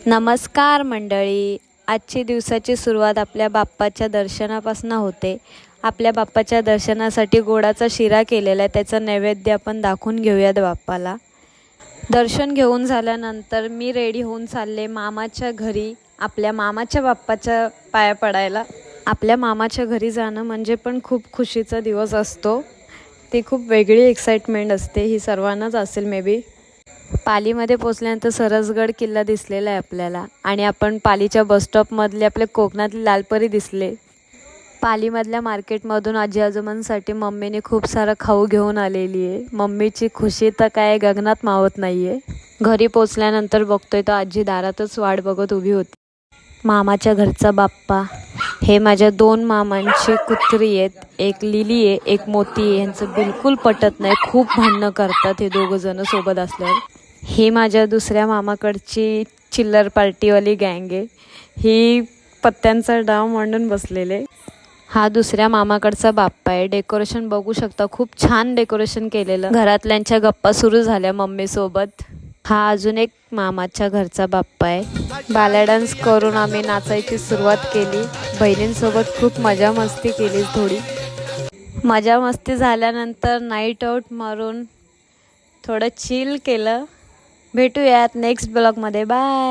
नमस्कार मंडळी. आजची दिवसाची सुरुवात आपल्या बाप्पाच्या दर्शनापासून होते. आपल्या बाप्पाच्या दर्शनासाठी गोडाचा शिरा केलेला आहे, त्याचा नैवेद्य आपण दाखवून घेऊयात बाप्पाला. दर्शन घेऊन झाल्यानंतर मी रेडी होऊन चालले मामाच्या घरी, आपल्या मामाच्या बाप्पाच्या पाया पडायला. आपल्या मामाच्या घरी जाणं म्हणजे पण खूप खुशीचा दिवस असतो. ती खूप वेगळी एक्साइटमेंट असते, ही सर्वांनाच असेल मे बी. पालीमध्ये पोचल्यानंतर सरसगड किल्ला दिसलेला आहे आपल्याला, आणि आपण पालीच्या बसस्टॉपमधले आपले कोकणातले लालपरी दिसले. पालीमधल्या मार्केटमधून आजी आजोबांसाठी मम्मीने खूप सारं खाऊ घेऊन आलेली आहे. मम्मीची खुशी तर काय गगनात मावत नाही आहे. घरी पोचल्यानंतर बघतोय तर आजी दारातच वाट बघत उभी होती. मामाच्या घरचा बाप्पा हे माझ्या 2 मामांची कुत्री आहेत. एक लिली आहे, एक मोती आहे. यांचं बिलकुल पटत नाही, खूप भांडणं करतात हे दोघं जण सोबत असल्यावर. ही माझ्या दुसऱ्या मामाकडची चिल्लर पार्टीवाली गँग आहे. ही पत्त्यांचा डाव मांडून बसलेले. हा दुसऱ्या मामाकडचा बाप्पा आहे. डेकोरेशन बघू शकता, खूप छान डेकोरेशन केलेलं. घरातल्यांच्या गप्पा सुरू झाल्या मम्मीसोबत. हा अजून एक मामाच्या घरचा बाप्पा आहे. बाला डान्स करून आम्ही नाचायची सुरुवात केली. बहिणींसोबत खूप मजा मस्ती केली. थोडी मजा मस्ती झाल्यानंतर नाईट आऊट मारून थोडं चिल केलं. भेटूयात नेक्स्ट ब्लॉगमध्ये. बाय.